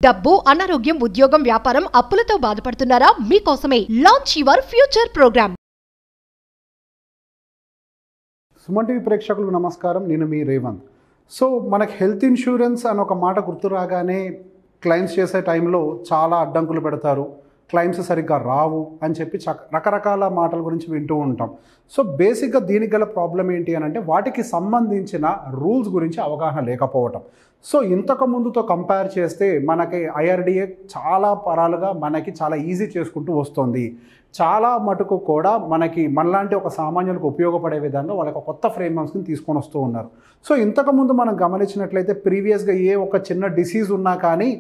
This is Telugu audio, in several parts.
డబ్బు, అనారోగ్యం, ఉద్యోగం, వ్యాపారం, అప్పులతో బాధపడుతున్నారా? మీకోసమే launch your future programme. Suman TV ప్రేక్షకులకు నమస్కారం. నేను మీ రేవంత్. సో మనకి హెల్త్ ఇన్సూరెన్స్ అని ఒక మాట గుర్తు రాగానే క్లెయిమ్స్ చేసే టైంలో చాలా అడ్డంకులు పెడతారు, క్లెయిమ్స్ సరిగ్గా రావు అని చెప్పి రకరకాల మాటల గురించి వింటూ ఉంటాం. సో బేసిక్గా దీనికి గల ప్రాబ్లం ఏంటి అని అంటే వాటికి సంబంధించిన రూల్స్ గురించి అవగాహన లేకపోవటం. సో ఇంతకు ముందుతో కంపేర్ చేస్తే మనకి ఐఆర్డిఏ చాలా పరాలుగా మనకి చాలా ఈజీ చేసుకుంటూ వస్తుంది. చాలా మటుకు కూడా మనలాంటి ఒక సామాన్యులకు ఉపయోగపడే విధంగా వాళ్ళకి కొత్త ఫ్రేమ్వర్క్స్ని తీసుకొని వస్తూ ఉన్నారు. సో ఇంతకుముందు మనం గమనించినట్లయితే ప్రీవియస్గా ఏ ఒక చిన్న డిసీజ్ ఉన్నా కానీ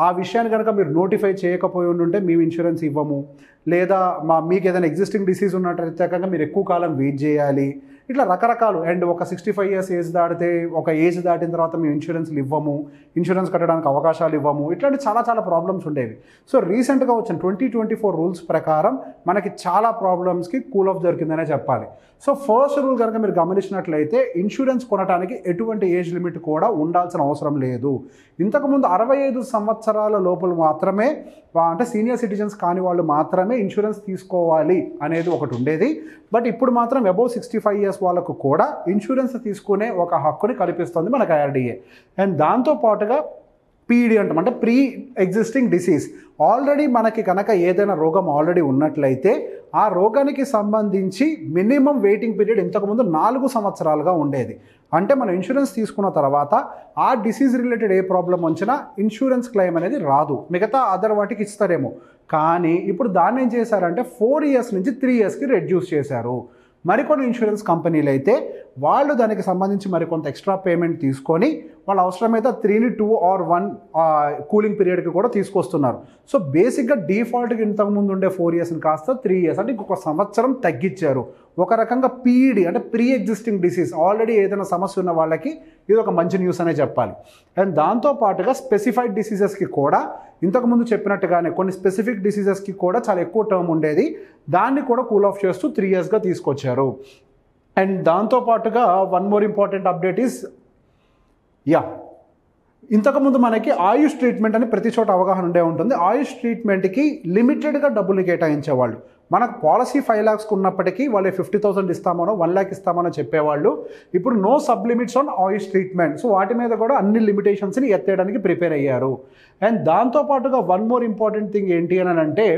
ఆ విషయాన్ని కనుక మీరు నోటిఫై చేయకపోయి ఉంటే మేము ఇన్సూరెన్స్ ఇవ్వము, లేదా మీకు ఏదైనా ఎగ్జిస్టింగ్ డిసీజ్ ఉన్నట్లయితే కనుక మీరు ఎక్కువ కాలం వెయిట్ చేయాలి, ఇట్లా రకరకాలు. అండ్ ఒక 65 years ఏజ్ దాటితే ఒక ఏజ్ దాటిన తర్వాత మేము ఇన్సూరెన్స్లు ఇవ్వము, ఇన్సూరెన్స్ కట్టడానికి అవకాశాలు ఇవ్వము, ఇట్లాంటి చాలా ప్రాబ్లమ్స్ ఉండేవి. సో రీసెంట్గా వచ్చిన 2024 రూల్స్ ప్రకారం మనకి చాలా ప్రాబ్లమ్స్కి కూల్ ఆఫ్ దొరికిందనే చెప్పాలి. సో ఫస్ట్ రూల్ కనుక మీరు గమనించినట్లయితే ఇన్సూరెన్స్ కొనడానికి ఎటువంటి ఏజ్ లిమిట్ కూడా ఉండాల్సిన అవసరం లేదు. ఇంతకుముందు 65 సంవత్సరాల లోపల మాత్రమే, అంటే సీనియర్ సిటిజన్స్ కాని వాళ్ళు మాత్రమే ఇన్సూరెన్స్ తీసుకోవాలి అనేది ఒకటి ఉండేది. బట్ ఇప్పుడు మాత్రం అబౌవ్ 65 years వాళ్ళకు కూడా ఇన్సూరెన్స్ తీసుకునే ఒక హక్కుని కల్పిస్తుంది మనకు ఐఆర్డిఏ. అండ్ దాంతోపాటుగా పీడీ అంటాం, అంటే ప్రీ ఎగ్జిస్టింగ్ డిసీజ్. ఆల్రెడీ మనకి కనుక ఏదైనా రోగం ఆల్రెడీ ఉన్నట్లయితే ఆ రోగానికి సంబంధించి మినిమం వెయిటింగ్ పీరియడ్ ఇంతకుముందు 4 సంవత్సరాలుగా ఉండేది. అంటే మనం ఇన్సూరెన్స్ తీసుకున్న తర్వాత ఆ డిసీజ్ రిలేటెడ్ ఏ ప్రాబ్లం వచ్చినా ఇన్సూరెన్స్ క్లెయిమ్ అనేది రాదు, మిగతా అదర్ వాటికి ఇస్తారేమో. కానీ ఇప్పుడు దాన్ని ఏం చేశారంటే 4 years నుంచి 3 yearsకి రెడ్యూస్ చేశారు. మరికొన్ని ఇన్సూరెన్స్ కంపెనీలు అయితే వాళ్ళు దానికి సంబంధించి మరికొంత ఎక్స్ట్రా పేమెంట్ తీసుకొని వాళ్ళు అవసరమైతే 3 to 2 or 1 కూలింగ్ పీరియడ్కి కూడా తీసుకొస్తున్నారు. సో బేసిక్గా డిఫాల్ట్గా ఇంతకుముందు ఉండే 4 yearsని కాస్త 3 years, అంటే ఇంకొక సంవత్సరం తగ్గించారు. ఒక రకంగా పీడీ అంటే ప్రీ ఎగ్జిస్టింగ్ డిసీజ్, ఆల్రెడీ ఏదైనా సమస్య ఉన్న వాళ్ళకి ఇది ఒక మంచి న్యూస్ అనే చెప్పాలి. అండ్ దాంతోపాటుగా స్పెసిఫైడ్ డిసీజెస్కి కూడా ఇంతకుముందు చెప్పినట్టుగానే కొన్ని స్పెసిఫిక్ డిసీజెస్కి కూడా చాలా ఎక్కువ టర్మ్ ఉండేది, దాన్ని కూడా కూల్ ఆఫ్ చేస్తూ 3 yearsగా తీసుకొచ్చారు. అండ్ దాంతోపాటుగా one more important update is ఇంతకుముందు మనకి ఆయుష్ ట్రీట్మెంట్ అని ప్రతి చోట అవగాహన ఉండే ఉంటుంది. ఆయుష్ ట్రీట్మెంట్కి లిమిటెడ్గా డబ్బులు కేటాయించేవాళ్ళు. మనకు పాలసీ 5 lakhs ఉన్నప్పటికీ వాళ్ళు 50,000 ఇస్తామనో 1 lakh ఇస్తామనో చెప్పేవాళ్ళు. ఇప్పుడు no sub limits on Ayush treatment. So వాటి మీద కూడా అన్ని లిమిటేషన్స్ని ఎత్తేయడానికి ప్రిపేర్ అయ్యారు. అండ్ దాంతోపాటుగా వన్ మోర్ ఇంపార్టెంట్ థింగ్ ఏంటి అని అంటే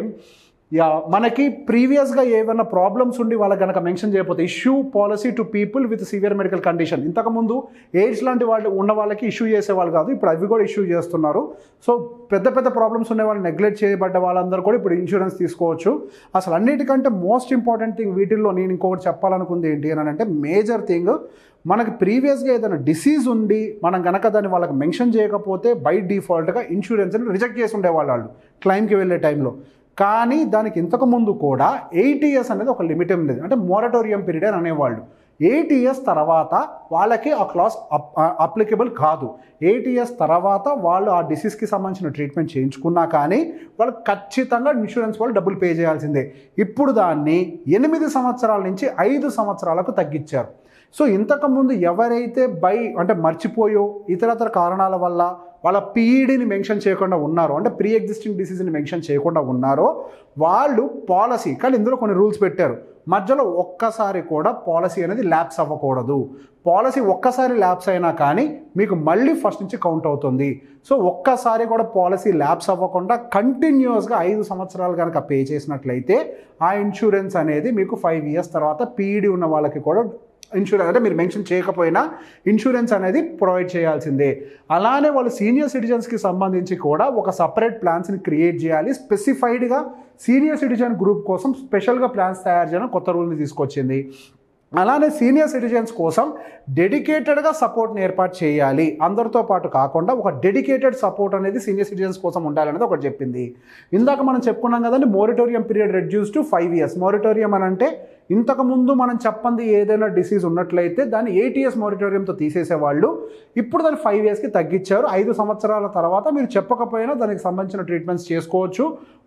మనకి ప్రీవియస్గా ఏమైనా ప్రాబ్లమ్స్ ఉండి వాళ్ళకి కనుక మెన్షన్ చేయకపోతే issue policy to people with severe medical condition. ఇంతకుముందు ఎయిడ్స్ లాంటి వాళ్ళు ఉన్న వాళ్ళకి ఇష్యూ చేసేవాళ్ళు కాదు, ఇప్పుడు అవి కూడా ఇష్యూ చేస్తున్నారు. సో పెద్ద ప్రాబ్లమ్స్ ఉన్న వాళ్ళు, నెగ్లెక్ట్ చేయబడ్డ వాళ్ళందరూ కూడా ఇప్పుడు ఇన్సూరెన్స్ తీసుకోవచ్చు. అసలు అన్నిటికంటే మోస్ట్ ఇంపార్టెంట్ థింగ్ వీటిల్లో నేను ఇంకొకటి చెప్పాలనుకుంది ఏంటి అని అంటే మేజర్ థింగ్, మనకి ప్రీవియస్గా ఏదైనా డిసీజ్ ఉండి మనం కనుక దాన్ని వాళ్ళకి మెన్షన్ చేయకపోతే బై డిఫాల్ట్గా ఇన్సూరెన్స్ని రిజెక్ట్ చేసి ఉండేవాళ్ళు క్లెయిమ్కి వెళ్ళే టైంలో. కానీ దానికి ఇంతకుముందు కూడా 8 years అనేది ఒక లిమిట్ ఉండేది, అంటే మోరటోరియం పీరియడ్ అని అనేవాళ్ళు. 8 years తర్వాత వాళ్ళకి ఆ క్లాస్ అప్లికబుల్ కాదు. 8 years తర్వాత వాళ్ళు ఆ డిసీజ్కి సంబంధించిన ట్రీట్మెంట్ చేయించుకున్నా కానీ వాళ్ళు ఖచ్చితంగా ఇన్సూరెన్స్ వాళ్ళు డబ్బులు పే చేయాల్సిందే. ఇప్పుడు దాన్ని 8 సంవత్సరాల నుంచి 5 సంవత్సరాలకు తగ్గించారు. సో ఇంతకుముందు ఎవరైతే అంటే మర్చిపోయో ఇతరతర కారణాల వల్ల వాళ్ళ పీఈడీని మెన్షన్ చేయకుండా ఉన్నారో, అంటే ప్రీ ఎగ్జిస్టింగ్ డిసీజ్ని మెన్షన్ చేయకుండా ఉన్నారో వాళ్ళు పాలసీ, కానీ ఇందులో కొన్ని రూల్స్ పెట్టారు. మధ్యలో ఒక్కసారి కూడా పాలసీ అనేది ల్యాప్స్ అవ్వకూడదు. పాలసీ ఒక్కసారి ల్యాప్స్ అయినా కానీ మీకు మళ్ళీ ఫస్ట్ నుంచి కౌంట్ అవుతుంది. సో ఒక్కసారి కూడా పాలసీ ల్యాప్స్ అవ్వకుండా కంటిన్యూస్గా 5 సంవత్సరాలు కనుక పే చేసినట్లయితే ఆ ఇన్సూరెన్స్ అనేది మీకు 5 years తర్వాత పీఈడీ ఉన్న వాళ్ళకి కూడా ఇన్సూరెన్స్, అంటే మీరు మెన్షన్ చేయకపోయినా ఇన్సూరెన్స్ అనేది ప్రొవైడ్ చేయాల్సిందే. అలానే వాళ్ళు సీనియర్ సిటిజన్స్కి సంబంధించి కూడా ఒక సపరేట్ ప్లాన్స్ని క్రియేట్ చేయాలి. స్పెసిఫైడ్గా సీనియర్ సిటిజన్ గ్రూప్ కోసం స్పెషల్గా ప్లాన్స్ తయారు చేయడం కొత్త రూల్ని తీసుకొచ్చింది. అలానే సీనియర్ సిటిజన్స్ కోసం డెడికేటెడ్గా సపోర్ట్ని ఏర్పాటు చేయాలి. అందరితో పాటు కాకుండా ఒక డెడికేటెడ్ సపోర్ట్ అనేది సీనియర్ సిటిజన్స్ కోసం ఉండాలనేది ఒకటి చెప్పింది. ఇందాక మనం చెప్పుకున్నాం కదండి, moratorium period reduce to 5 years. Moratorium అని అంటే ఇంతకుముందు మనం చెప్పంది ఏదైనా డిసీజ్ ఉన్నట్లయితే దాన్ని ATS మానిటోరియంతో తీసేసేవాళ్ళు. ఇప్పుడు దాన్ని 5 yearsకి తగ్గించారు. 5 సంవత్సరాల తర్వాత మీరు చెప్పకపోయినా దానికి సంబంధించిన ట్రీట్మెంట్స్ చేసుకోవచ్చు.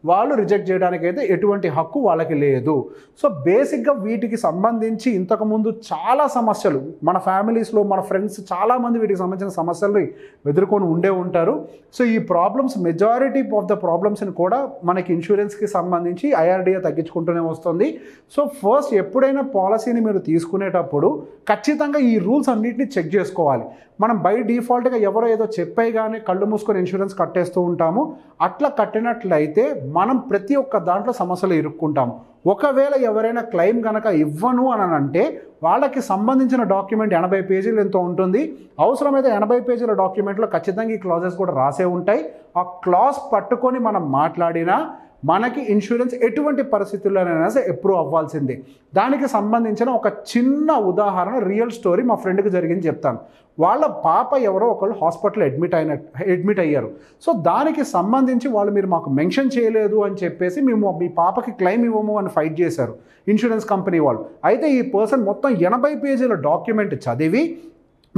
వాళ్ళు రిజెక్ట్ చేయడానికైతే ఎటువంటి హక్కు వాళ్ళకి లేదు. సో బేసిక్గా వీటికి సంబంధించి ఇంతకుముందు చాలా సమస్యలు మన ఫ్యామిలీస్లో మన ఫ్రెండ్స్ చాలామంది వీటికి సంబంధించిన సమస్యలు ఎదుర్కొని ఉండే ఉంటారు. సో ఈ ప్రాబ్లమ్స్ మెజారిటీ ఆఫ్ ద ప్రాబ్లమ్స్ని కూడా మనకి ఇన్సూరెన్స్కి సంబంధించి IRDA తగ్గించుకుంటూనే వస్తుంది. సో ఫస్ట్ ఎప్పుడైనా పాలసీని మీరు తీసుకునేటప్పుడు ఖచ్చితంగా ఈ రూల్స్ అన్నింటినీ చెక్ చేసుకోవాలి. మనం బై డిఫాల్ట్గా ఎవరో ఏదో చెప్పాయి కానీ కళ్ళు మూసుకొని ఇన్సూరెన్స్ కట్టేస్తూ ఉంటాము. అట్లా కట్టినట్లయితే మనం ప్రతి ఒక్క దాంట్లో సమస్యలు ఇరుక్కుంటాము. ఒకవేళ ఎవరైనా క్లెయిమ్ కనుక ఇవ్వను అని అంటే వాళ్ళకి సంబంధించిన డాక్యుమెంట్ 80 పేజీలు ఎంతో ఉంటుంది. అవసరమైతే 80 పేజీల డాక్యుమెంట్లో ఖచ్చితంగా ఈ క్లాజెస్ కూడా రాసే ఉంటాయి. ఆ క్లాజ్ పట్టుకొని మనం మాట్లాడినా మనకి ఇన్సూరెన్స్ ఎటువంటి పరిస్థితుల్లోనైనా సరే అప్రూవ్ అవ్వాల్సిందే. దానికి సంబంధించిన ఒక చిన్న ఉదాహరణ రియల్ స్టోరీ మా ఫ్రెండ్కి జరిగింది చెప్తాను. వాళ్ళ పాప ఎవరో ఒకళ్ళు హాస్పిటల్ అడ్మిట్ అయ్యారు. సో దానికి సంబంధించి వాళ్ళు మీరు మాకు మెన్షన్ చేయలేదు అని చెప్పేసి మేము మీ పాపకి క్లెయిమ్ ఇవ్వము అని ఫైట్ చేశారు ఇన్సూరెన్స్ కంపెనీ వాళ్ళు. అయితే ఈ పర్సన్ మొత్తం 80 పేజీల డాక్యుమెంట్ చదివి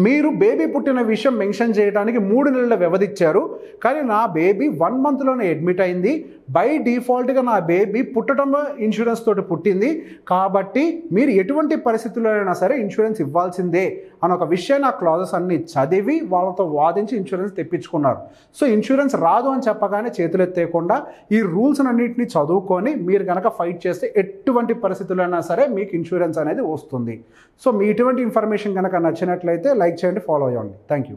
మీరు బేబీ పుట్టిన విషయం మెన్షన్ చేయడానికి 3 నెలల వ్యవధి ఇచ్చారు. కానీ నా బేబీ 1 monthలోనే అడ్మిట్ అయింది. బై డిఫాల్ట్గా నా బేబీ పుట్టడం ఇన్సూరెన్స్ తోటి పుట్టింది. కాబట్టి మీరు ఎటువంటి పరిస్థితుల్లోనైనా సరే ఇన్సూరెన్స్ ఇవ్వాల్సిందే అని ఒక విషయాన్ని ఆ క్లాజెస్ అన్ని చదివి వాళ్ళతో వాదించి ఇన్సూరెన్స్ తెప్పించుకున్నారు. సో ఇన్సూరెన్స్ రాదు అని చెప్పగానే చేతులు ఎత్తేయకుండా ఈ రూల్స్ అన్నింటినీ చదువుకొని మీరు కనుక ఫైట్ చేస్తే ఎటువంటి పరిస్థితులైనా సరే మీకు ఇన్సూరెన్స్ అనేది వస్తుంది. సో మీ ఇటువంటి ఇన్ఫర్మేషన్ కనుక నచ్చినట్లయితే లైక్ చేయండి, ఫాలో అవ్వండి. Thank you.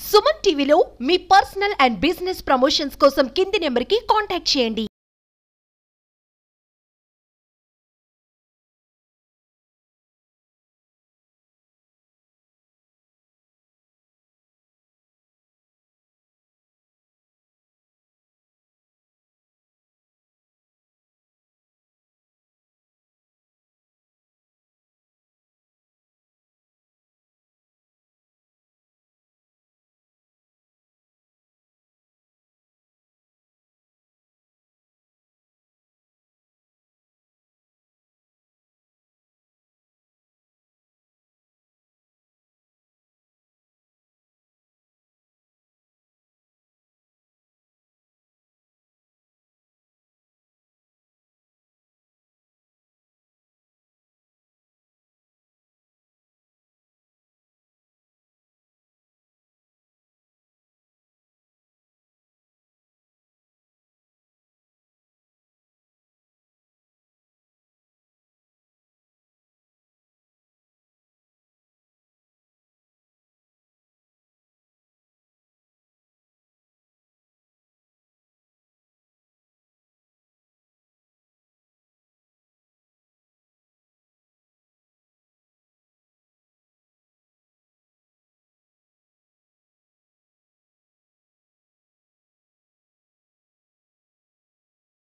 సుమన్ టీవీలో మీ పర్సనల్ అండ్ బిజినెస్ ప్రమోషన్స్ కోసం కింది నెంబర్కి కాంటాక్ట్ చేయండి.